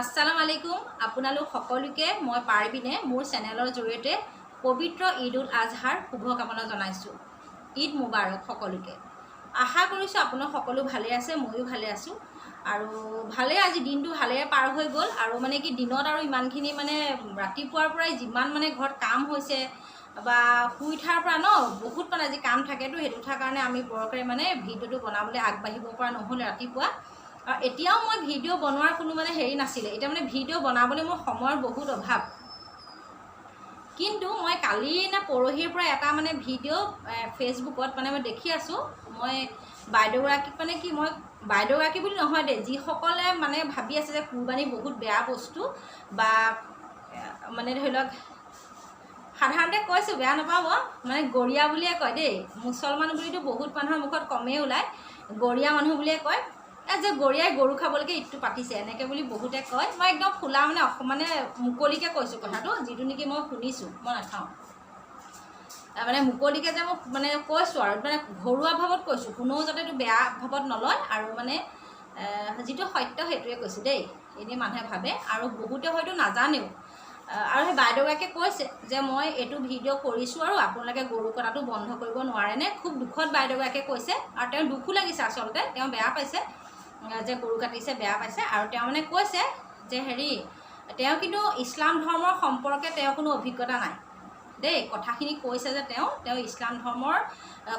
আসসালামু আলাইকুম আপোনালোক সকলোকে মই পাৰবিনে মোৰ চেনেলৰ জৰিয়তে পবিত্ৰ ঈদ উল আজহাৰ শুভকামনা জনাইছোঁ। ঈদ মুবাৰক সকলোকে। আশা কৰিছোঁ আপোনালোক সকলো ভালে আছে, ময়ো ভালে আছোঁ আৰু ভালে আজি দিনটো ভালে পাৰ হৈ গ'ল আৰু মানে কি দিনত আৰু ইমানখিনি মানে ৰাতিপুৱাৰ পৰাই যিমান মানে ঘৰত কাম হৈছে বা শুই উঠাৰ পৰা বহুত মানে আজি কাম থাকেতো সেইটো থকাৰ কাৰণে আমি বৰকৈ মানে ভিডিঅ'টো বনাবলৈ আগবাঢ়িব পৰা নহ'লে ৰাতিপুৱা। আৰু এতিয়াও মই ভিডিঅ' বনোৱাৰ কোনো মানে হেৰি নাছিলে, এতিয়া মানে ভিডিঅ' বনাবলৈ মোৰ সময়ৰ বহুত অভাৱ। কিন্তু মই কালি নে পৰহিৰ পৰা এটা মানে ভিডিঅ' ফেচবুকত মানে মই দেখি আছোঁ। মই বাইদেউগৰাকীক মানে কি মই বাইদেউগৰাকী বুলি নহয় দেই, যিসকলে মানে ভাবি আছে যে কুৰবানী বহুত বেয়া বস্তু বা মানে ধৰি লওক সাধাৰণতে কৈছোঁ বেয়া নাপাব, মানে গৰীয়া বুলিয়ে কয় দেই। মুছলমান বুলিতো বহুত মানুহৰ মুখত কমেই ওলায়, গৰীয়া মানুহ বুলিয়ে কয়। যে গৰীয়াই গৰু খাবলৈকে ঈদটো পাতিছে এনেকৈ বুলি বহুতে কয়। মই একদম খোলা মানে মুকলিকৈ কৈছোঁ কথাটো, যিটো নেকি মই শুনিছোঁ, মই নাখাওঁ মানে মুকলিকৈ যে মই মানে কৈছোঁ আৰু মানে ঘৰুৱা ভাৱত কৈছোঁ, কোনেও যাতে এইটো বেয়া ভাৱত নলয় আৰু মানে যিটো সত্য সেইটোৱে কৈছোঁ দেই। এনেই মানুহে ভাবে আৰু বহুতে হয়তো নাজানেও। আৰু সেই বাইদেউগৰাকীয়ে কৈছে যে মই এইটো ভিডিঅ' কৰিছোঁ আৰু আপোনালোকে গৰু কটাটো বন্ধ কৰিব নোৱাৰেনে। খুব দুখত বাইদেউগৰাকীয়ে কৈছে আৰু তেওঁৰ দুখো লাগিছে, আচলতে তেওঁ বেয়া পাইছে যে গৰু কাটিছে, বেয়া পাইছে। আৰু তেওঁ মানে কৈছে যে তেওঁ কিন্তু ইছলাম ধৰ্মৰ সম্পৰ্কে তেওঁৰ কোনো অভিজ্ঞতা নাই দেই। কথাখিনি কৈছে যে তেওঁ ইছলাম ধৰ্মৰ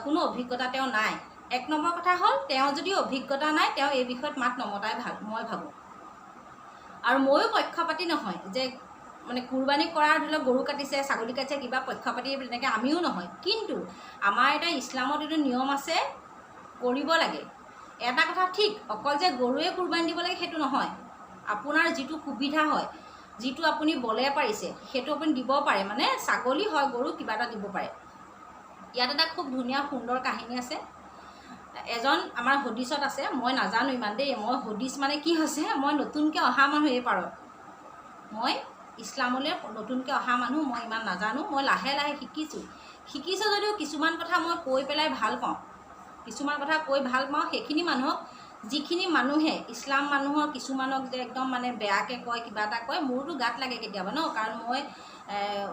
কোনো অভিজ্ঞতা তেওঁ নাই। এক নম্বৰ কথা হ'ল, তেওঁ যদি অভিজ্ঞতা নাই তেওঁ এই বিষয়ত মাত নমতাই ভাল, মই ভাবোঁ। আৰু ময়ো পক্ষপাতি নহয় যে মানে কুৰবানী কৰাৰ ধৰি লওক গৰু কাটিছে, ছাগলী কাটিছে, কিবা পক্ষপাতি তেনেকৈ আমিও নহয়। কিন্তু আমাৰ এটা ইছলামত এইটো নিয়ম আছে, কৰিব লাগে। এটা কথা ঠিক, অকল যে গৰুৱে কুৰবানী দিব লাগে সেইটো নহয়। আপোনাৰ যিটো সুবিধা হয়, যিটো আপুনি বলে পাৰিছে সেইটো আপুনি দিব পাৰে। মানে ছাগলী হয়, গৰু কিবা এটা দিব পাৰে। ইয়াত এটা খুব ধুনীয়া সুন্দৰ কাহিনী আছে। এজন আমাৰ হদিছত আছে, মই নাজানো ইমান দেই। মই হদিছ মানে কি হৈছে, মই নতুনকৈ অহা মানুহ এই পাৰত, মই ইছলামলৈ নতুনকৈ অহা মানুহ, মই ইমান নাজানো। মই লাহে লাহে শিকিছোঁ যদিও কিছুমান কথা মই কৈ পেলাই ভাল পাওঁ, কিছুমান কথা কৈ ভাল পাওঁ। সেইখিনি মানুহক, যিখিনি মানুহে ইছলাম মানুহৰ কিছুমানক যে একদম মানে বেয়াকৈ কয়, কিবা এটা কয়, মোৰতো গাত লাগে কেতিয়াবা কাৰণ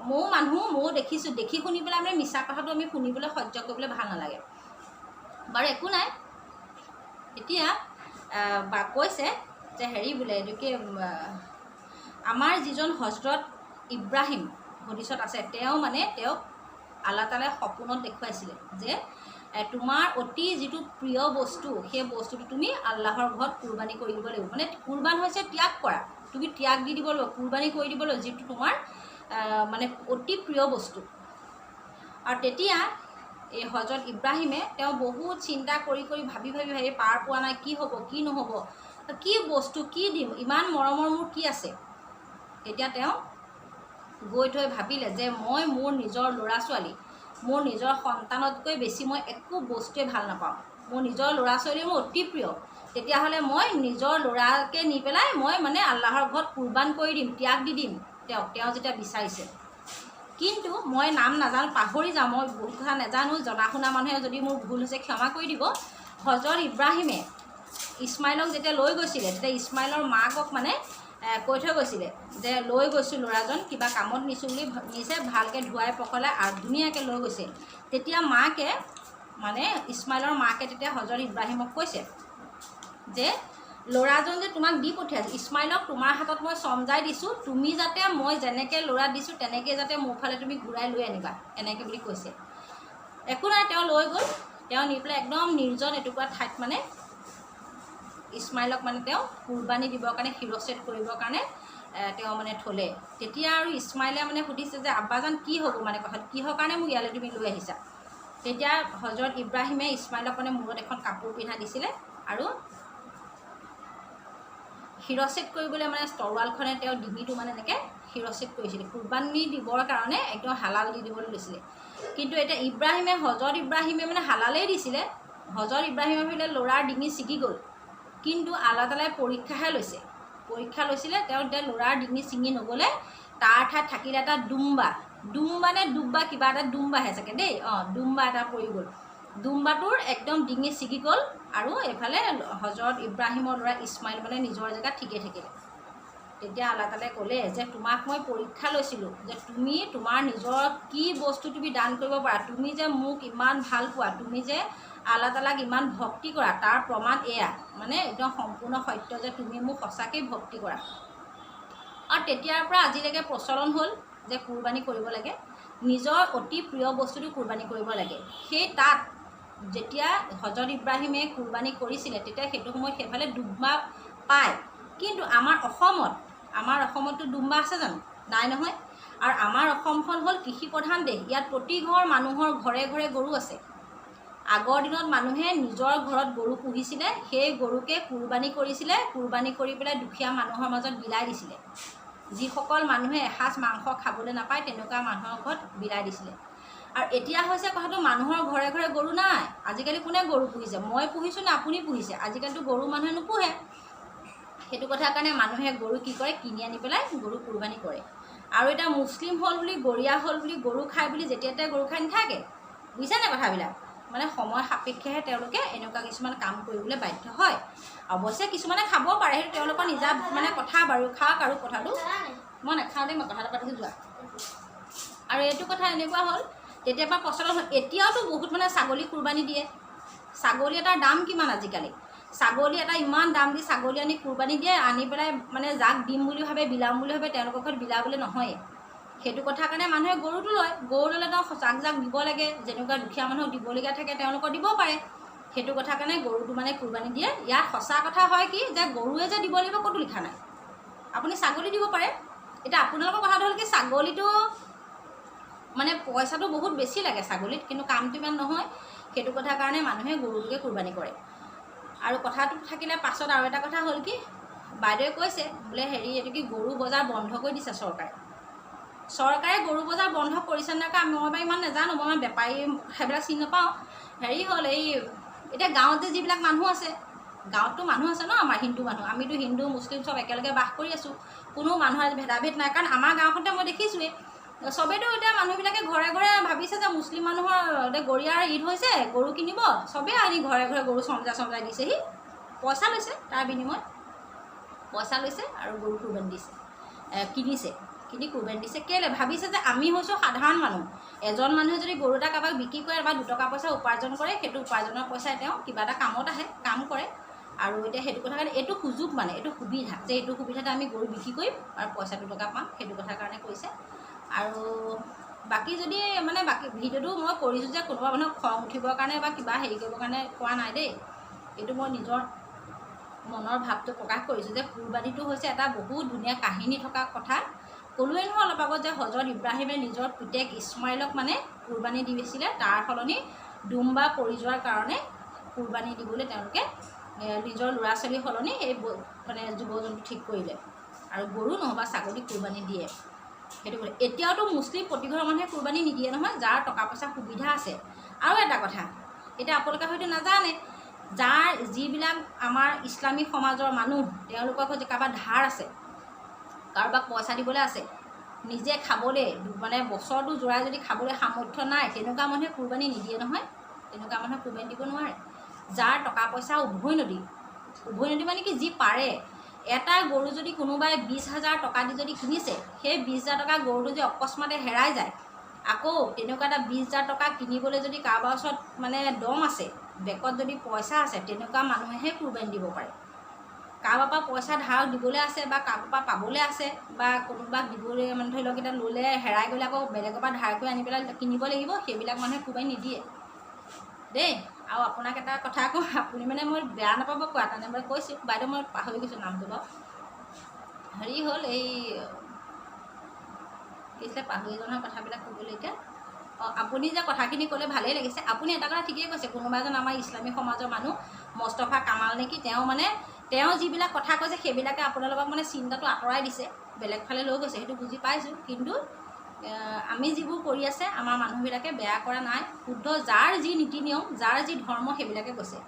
ময়ো মানুহ, ময়ো দেখিছোঁ। দেখি শুনি পেলাই মানে মিছা কথাটো আমি শুনিবলৈ সহ্য কৰিবলৈ ভাল নালাগে বাৰু, একো নাই। এতিয়া কৈছে যে বোলে এইটো কি, আমাৰ যিজন হজৰত ইব্ৰাহিম হদিছত আছে, তেওঁক আল্লাহ তাআলাই সপোনত দেখুৱাইছিলে যে তোমাৰ অতি যিটো প্ৰিয় বস্তু, সেই বস্তুটো তুমি আল্লাহৰ ঘৰত কুৰবানী কৰি দিব লাগিব। মানে কুৰবান হৈছে ত্যাগ কৰা, তুমি ত্যাগ দি দিব লাগিব, কুৰবানী কৰি দিব লাগিব, যিটো তোমাৰ মানে অতি প্ৰিয় বস্তু। আৰু তেতিয়া এই হজৰত ইব্ৰাহিমে তেওঁ বহুত চিন্তা কৰি ভাবি পাৰ পোৱা নাই, কি হ'ব কি নহ'ব, কি বস্তু কি দিম, ইমান মৰমৰ মোৰ কি আছে। তেতিয়া তেওঁ গৈ থৈ ভাবিলে যে মই মোৰ নিজৰ ল'ৰা ছোৱালী, মোৰ নিজৰ সন্তানতকৈ বেছি মই একো বস্তুৱে ভাল নাপাওঁ। মোৰ নিজৰ ল'ৰা ছোৱালী মোৰ অতি প্ৰিয়। তেতিয়াহ'লে মই নিজৰ ল'ৰাকে নি পেলাই মই মানে আল্লাহৰ ঘৰত কুৰবান কৰি দিম, ত্যাগ দি দিম তেওঁ যেতিয়া বিচাৰিছে। কিন্তু মই নাম নাজানো, পাহৰি যাওঁ, মই বহুত কথা নাজানো। জনা শুনা মানুহে যদি মোৰ ভুল হৈছে ক্ষমা কৰি দিব। হজৰত ইব্ৰাহিমে ইছমাইলক যেতিয়া লৈ গৈছিলে, তেতিয়া ইছমাইলৰ মাকক মানে কৈ থৈ গৈছিলে যে লৈ গৈছোঁ ল'ৰাজন, কিবা কামত নিছোঁ বুলি নিছে, ভালকৈ ধুৱাই পখলাই আৰু ধুনীয়াকৈ লৈ গৈছে। তেতিয়া মাকে মানে ইছমাইলৰ মাকে তেতিয়া হজৰত ইব্ৰাহিমক কৈছে যে ল'ৰাজন যে তোমাক দি পঠিয়াইছে, ইছমাইলক তোমাৰ হাতত মই চমজাই দিছোঁ, তুমি যাতে মই যেনেকৈ ল'ৰা দিছোঁ তেনেকৈ যাতে মোৰ ফালে তুমি ঘূৰাই লৈ আনিবা, এনেকৈ বুলি কৈছে। একো নাই, তেওঁ লৈ গ'ল। তেওঁ নি পেলাই একদম নিৰ্জন এটুকুৰা ঠাইত মানে ইছমাইলক মানে তেওঁ কুৰবানী দিবৰ কাৰণে, শিৰচ্ছেদ কৰিবৰ কাৰণে তেওঁ মানে থ'লে। তেতিয়া আৰু ইছমাইলে মানে সুধিছে যে আব্বাজান কি হ'ব, মানে কথাটো কিহৰ কাৰণে মোক ইয়ালৈ তুমি লৈ আহিছা। তেতিয়া হজৰত ইব্ৰাহিমে ইছমাইলক মানে মূৰত এখন কাপোৰ পিন্ধাই দিছিলে আৰু শিৰচ্ছেদ কৰিবলৈ মানে তৰোৱালখনে তেওঁ ডিঙিটো মানে এনেকৈ শিৰচ্ছেদ কৰিছিলে, কুৰবানী দিবৰ কাৰণে একদম হালাল দি দিবলৈ লৈছিলে। কিন্তু এতিয়া হজৰত ইব্ৰাহিমে মানে হালালেই দিছিলে। হজৰত ইব্ৰাহিমে ভাবিলে ল'ৰাৰ ডিঙি ছিগি গ'ল, কিন্তু আল্লাহ তাআলাই পৰীক্ষা লৈছিলে। তেওঁ এতিয়া ল'ৰাৰ ডিঙি ছিঙি নগ'লে, তাৰ ঠাইত থাকিলে এটা দুম্বা নে দুব্বা, কিবা এটা দুম্বাহে চাগে দেই, দুম্বা এটা পৰি গ'ল। দুম্বাটোৰ একদম ডিঙি ছিগি গ'ল আৰু এইফালে হজৰত ইব্ৰাহিমৰ ল'ৰা ইছমাইল মানে নিজৰ জেগাত ঠিকে থাকিলে। তেতিয়া আল্লাহ তাআলাই ক'লে যে তোমাক মই পৰীক্ষা লৈছিলোঁ যে তুমি তোমাৰ নিজৰ কি বস্তু তুমি দান কৰিব পাৰা, তুমি যে মোক ইমান ভাল পোৱা, তুমি যে আল্লাহ তাআলাক ইমান ভক্তি কৰা, তাৰ প্ৰমাণ এয়া, মানে একদম সম্পূৰ্ণ সত্য যে তুমি মোক সঁচাকৈ ভক্তি কৰা। আৰু তেতিয়াৰ পৰা আজিলৈকে প্ৰচলন হ'ল যে কুৰবানী কৰিব লাগে, নিজৰ অতি প্ৰিয় বস্তুটো কুৰবানী কৰিব লাগে। সেই তাত যেতিয়া হজৰত ইব্ৰাহিমে কুৰবানী কৰিছিলে তেতিয়া সেইটো সময়ত সেইফালে ডুম্বা পায়, কিন্তু আমাৰ অসমততো ডুম্বা আছে জানো? নাই নহয়। আৰু আমাৰ অসমখন হ'ল কৃষিপ্ৰধান দেশ, ইয়াত প্ৰতি ঘৰ মানুহৰ ঘৰে ঘৰে গৰু আছে। আগৰ দিনত মানুহে নিজৰ ঘৰত গৰু পুহিছিলে, সেই গৰুকে কুৰবানী কৰিছিলে, কুৰবানী কৰি পেলাই দুখীয়া মানুহৰ মাজত বিলাই দিছিলে। যিসকল মানুহে এসাঁজ মাংস খাবলৈ নাপায় তেনেকুৱা মানুহৰ ঘৰত বিলাই দিছিলে। আৰু এতিয়া হৈছে কথাটো মানুহৰ ঘৰে ঘৰে গৰু নাই। আজিকালি কোনে গৰু পুহিছে? মই পুহিছোঁ নে আপুনি পুহিছে? আজিকালিতো গৰু মানুহে নোপোহে। সেইটো কথাৰ কাৰণে মানুহে গৰু কি কৰে, কিনি আনি পেলাই গৰু কুৰবানী কৰে। আৰু এতিয়া মুছলিম হ'ল বুলি, গৰীয়া হ'ল বুলি, গৰু খায় বুলি যেতিয়া তেতিয়া গৰু খাই নাথাকে, বুজিছেনে কথাবিলাক? মানে সময় সাপেক্ষেহে তেওঁলোকে এনেকুৱা কিছুমান কাম কৰিবলৈ বাধ্য হয়। অৱশ্যে কিছুমানে খাব পাৰে, সেইটো তেওঁলোকৰ নিজা মানে কথা বাৰু, খাওক আৰু কথাটো। মই নাখাওঁ দেই, মই কথাটো পাতিছোঁ যোৱা। আৰু এইটো কথা এনেকুৱা হ'ল তেতিয়াৰ পৰা প্ৰচলন হ'ল। এতিয়াওতো বহুত মানে ছাগলী কুৰবানী দিয়ে। ছাগলী এটাৰ দাম কিমান আজিকালি? ছাগলী এটা ইমান দাম দি ছাগলী আনি কুৰবানী দিয়ে, আনি পেলাই মানে যাক দিম বুলি ভাবে, বিলাম বুলি ভাবে, তেওঁলোকৰ ঘৰত বিলাবলৈ নহয়েই। সেইটো কথাৰ কাৰণে মানুহে গৰুটো লয়। গৰু ল'লে তেওঁ যাক যাক দিব লাগে, যেনেকুৱা দুখীয়া মানুহক দিবলগীয়া থাকে তেওঁলোকক দিব পাৰে। সেইটো কথাৰ কাৰণে গৰুটো মানে কুৰবানী দিয়ে। ইয়াত সঁচা কথা হয় কি যে গৰুৱে যে দিব লাগিব ক'তো লিখা নাই, আপুনি ছাগলী দিব পাৰে। এতিয়া আপোনালোকৰ কথাটো হ'ল কি, ছাগলীটো মানে পইচাটো বহুত বেছি লাগে ছাগলীত, কিন্তু কামটো ইমান নহয়। সেইটো কথাৰ কাৰণে মানুহে গৰুটোকে কুৰবানী কৰে। আৰু কথাটো থাকিলে পাছত আৰু এটা কথা হ'ল কি, বাইদেৱে কৈছে বোলে এইটো কি গৰু বজাৰ বন্ধ কৰি দিছে চৰকাৰে গৰু বজাৰ বন্ধ কৰিছে নাই মই বাৰু ইমান নাজানো, মই বেপাৰী সেইবিলাক চিনি নাপাওঁ। হ'ল এতিয়া গাঁৱত যে যিবিলাক মানুহ আছে, গাঁৱততো মানুহ আছে ন, আমাৰ হিন্দু মানুহ, আমিতো হিন্দু মুছলিম চব একেলগে বাস কৰি আছোঁ, কোনো মানুহৰ ভেদাভেদ নাই। কাৰণ আমাৰ গাঁওখনতে মই দেখিছোঁৱেই চবেইতো এতিয়া মানুহবিলাকে ঘৰে ঘৰে ভাবিছে যে মুছলিম মানুহৰ গৰীয়াৰ ঈদ হৈছে, গৰু কিনিব, চবেই আনি ঘৰে ঘৰে গৰু চমজাই দিছেহি, পইচা লৈছে, তাৰ বিনিময়ত পইচা লৈছে আৰু গৰু কুৰবানী দিছে, কিনি কুৰবানী দিছে। কেলৈ ভাবিছে যে আমি হৈছোঁ সাধাৰণ মানুহ, এজন মানুহে যদি গৰু এটা কাৰোবাক বিক্ৰী কৰে বা 2 টকা পইচা উপাৰ্জন কৰে, সেইটো উপাৰ্জনৰ পইচাই তেওঁ কিবা এটা কামত আহে, কাম কৰে। আৰু এতিয়া সেইটো কথা কাৰণে এইটো সুযোগ, মানে এইটো সুবিধা, যে এইটো সুবিধাতে আমি গৰু বিক্ৰী কৰিম আৰু পইচা 2 টকা পাম, সেইটো কথাৰ কাৰণে কৰিছে। আৰু বাকী যদি মানে বাকী ভিডিঅ'টো মই কৰিছোঁ যে কোনোবা মানুহক খং উঠিবৰ কাৰণে বা কিবা হেৰি কৰিবৰ কাৰণে কোৱা নাই দেই, এইটো মই নিজৰ মনৰ ভাৱটো প্ৰকাশ কৰিছোঁ যে কুৰবানীটো হৈছে এটা বহুত ধুনীয়া কাহিনী থকা কথা। ক'লোৱেই নহয় অলপ আগত যে হজৰত ইব্ৰাহিমে নিজৰ পিতেক ইছমাইলক মানে কুৰবানী দিছিলে, তাৰ সলনি ডুম্বা পৰি যোৱাৰ কাৰণে কুৰবানী দিবলৈ তেওঁলোকে নিজৰ ল'ৰা ছোৱালীৰ সলনি এই মানে জীৱ জন্তু ঠিক কৰিলে আৰু গৰু নহবা ছাগলী কুৰবানী দিয়ে। সেইটো কৰি এতিয়াওতো মুছলিম প্ৰতিঘৰ মানুহে কুৰবানী নিদিয়ে নহয়, যাৰ টকা পইচা সুবিধা আছে। আৰু এটা কথা, এতিয়া আপোনালোকে হয়তো নাজানে, যিবিলাক আমাৰ ইছলামিক সমাজৰ মানুহ, তেওঁলোকৰ হয়তো কাৰোবাৰ ধাৰ আছে, কাৰোবাক পইচা দিবলৈ আছে, নিজে খাবলৈ মানে বছৰটো জোৰাই যদি খাবলৈ সামৰ্থ্য নাই, তেনেকুৱা মানুহে কুৰবানী নিদিয়ে নহয়, তেনেকুৱা মানুহে কুৰবানী দিব নোৱাৰে। যাৰ টকা পইচা উভৈনদী মানে কি, যি পাৰে, এটা গৰু যদি কোনোবাই 20,000 টকা দি যদি কিনিছে, সেই 20,000 টকা গৰুটো যদি অকস্মাতে হেৰাই যায়, আকৌ তেনেকুৱা এটা 20,000 টকা কিনিবলৈ যদি কাৰোবাৰ ওচৰত মানে দম আছে, বেকত যদি পইচা আছে, তেনেকুৱা মানুহেহে কুৰবানী দিব পাৰে। কাৰোবাৰ পৰা পইচা ধাৰ দিবলৈ আছে বা কাৰোবাৰ পৰা পাবলৈ আছে বা কোনোবাক দিবলৈ মানে ধৰি লওক এতিয়া ল'লে হেৰাই গ'লে আকৌ বেলেগৰ পৰা ধাৰ কৰি আনি পেলাই কিনিব লাগিব, সেইবিলাক মানুহে কুৰবানী নিদিয়ে দেই। আৰু আপোনাক এটা কথা কওঁ, আপুনি মানে মই বেয়া নাপাব কোৱা কাৰণে মই কৈছোঁ, বাইদেউ মই পাহৰি গৈছোঁ নামটো বাৰু, হ'ল এই কি আছিলে, পাহৰি যোৱা কথাবিলাক ক'বলৈ এতিয়া। আপুনি যে কথাখিনি ক'লে ভালেই লাগিছে। আপুনি এটা কথা ঠিকেই কৈছে, কোনোবা এজন আমাৰ ইছলামিক সমাজৰ মানুহ মুস্তফা কামাল নেকি, তেওঁ যিবিলাক কথা কৈছে সেইবিলাকে আপোনালোকক মানে চিন্তাটো আঁতৰাই দিছে, বেলেগ ফালে লৈ গৈছে, সেইটো বুজি পাইছোঁ। কিন্তু আমি যিবোৰ কৰি আছে আমাৰ মানুহবিলাকে বেয়া কৰা নাই, শুদ্ধ, যাৰ যি নীতি নিয়ম, যাৰ যি ধৰ্ম, সেইবিলাকে কৈছে।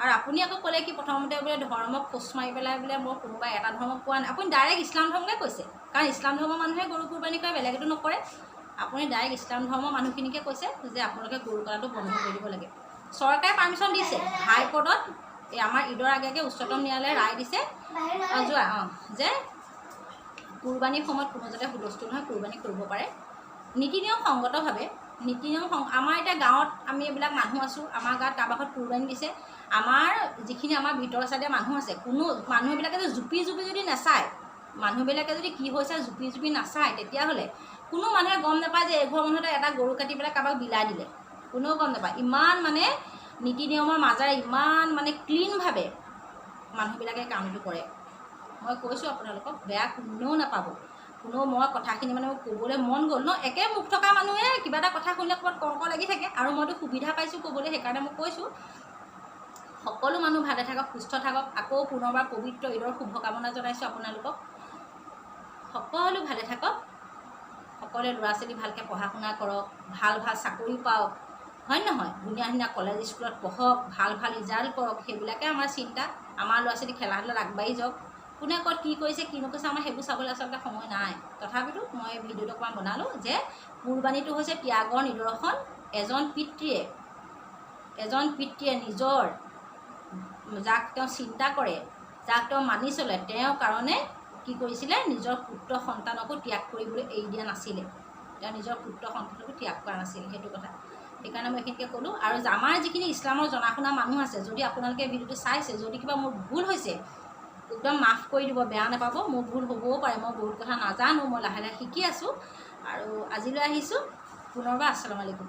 আৰু আপুনি আকৌ ক'লে কি প্ৰথমতে বোলে ধৰ্মক খোজ মাৰি পেলাই বোলে মই কোনোবা এটা ধৰ্মক কোৱা নাই, আপুনি ডাইৰেক্ট ইছলাম ধৰ্মকে কৈছে, কাৰণ ইছলাম ধৰ্মৰ মানুহে গৰু কুৰবানী কৰে, বেলেগেতো নকৰে। আপুনি ডাইৰেক্ট ইছলাম ধৰ্মৰ মানুহখিনিকে কৈছে যে আপোনালোকে গৰু কটাটো বন্ধ কৰি দিব লাগে। চৰকাৰে পাৰ্মিশ্যন দিছে, হাইকোৰ্টত এই আমাৰ ঈদৰ আগে আগে উচ্চতম ন্যায়ালয়ে ৰায় দিছে, যে কুৰবানীৰ সময়ত কোনো যাতে হুলস্থুল নহয়, কুৰবানী কৰিব পাৰে নীতি নিয়ম সংগতভাৱে। নীতি নিয়ম আমাৰ এতিয়া গাঁৱত আমি এইবিলাক মানুহ আছোঁ, আমাৰ গাঁৱত কাৰোবাৰ ঘৰত কুৰবানী দিছে, আমাৰ যিখিনি আমাৰ ভিতৰৰ চাইডে মানুহ আছে, কোনো মানুহবিলাকে যদি জুপি যদি নাচায়, মানুহবিলাকে যদি কি হৈছে জুপি নাচায়, তেতিয়াহ'লে কোনো মানুহে গম নাপায় যে এঘৰ মানুহতে এটা গৰু কাটি পেলাই কাৰোবাক বিলাই দিলে, কোনেও গম নাপায়। ইমান মানে নীতি নিয়মৰ মাজেৰে ইমান মানে ক্লিনভাৱে মানুহবিলাকে কামটো কৰে। মই কৈছোঁ আপোনালোকক, বেয়া কোনেও নাপাব। মই কথাখিনি মানে মোৰ ক'বলৈ মন গ'ল ন, একে মুখ থকা মানুহে কিবা এটা কথা শুনিলে ক'ৰবাত কৰ্ক লাগি থাকে, আৰু মইতো সুবিধা পাইছোঁ ক'বলৈ, সেইকাৰণে মই কৈছোঁ। সকলো মানুহ ভালে থাকক, সুস্থ থাকক। আকৌ পুনৰবাৰ পবিত্ৰ ঈদৰ শুভকামনা জনাইছোঁ আপোনালোকক। সকলো ভালে থাকক, সকলোৱে ল'ৰা ছোৱালী ভালকৈ পঢ়া শুনা কৰক, ভাল চাকৰি পাওক, হয় নহয়, ধুনীয়া কলেজ স্কুলত পঢ়ক, ভাল ৰিজাল্ট কৰক, সেইবিলাকে আমাৰ চিন্তা। আমাৰ ল'ৰা ছোৱালী খেলা ধূলাত আগবাঢ়ি যাওক। কোনে ক'ত কি কৰিছে কি নকৰিছে আমাৰ সেইবোৰ চাবলৈ আচলতে সময় নাই। তথাপিতো মই ভিডিঅ'টো অকণমান বনালোঁ যে কুৰবানীটো হৈছে ত্যাগৰ নিদৰ্শন। এজন পিতৃয়ে নিজৰ যাক তেওঁ চিন্তা কৰে, যাক তেওঁ মানি চলে, তেওঁৰ কাৰণে কি কৰিছিলে, নিজৰ পুত্ৰ সন্তানকো ত্যাগ কৰিবলৈ এৰি দিয়া নাছিলে। তেওঁ নিজৰ পুত্ৰ সন্তানকো ত্যাগ কৰা নাছিল, সেইটো কথা। সেইকাৰণে মই এইখিনিকে ক'লোঁ। আৰু আমাৰ যিখিনি ইছলামৰ জনা শুনা মানুহ আছে, যদি আপোনালোকে ভিডিঅ'টো চাইছে, যদি কিবা মোৰ ভুল হৈছে একদম মাফ কৰি দিব, বেয়া নাপাব। মোৰ ভুল হ'বও পাৰে, মই বহুত কথা নাজানো, মই লাহে লাহে শিকি আছোঁ। আৰু আজিলৈ আহিছোঁ, পুনৰবাৰ আসসালামু আলাইকুম।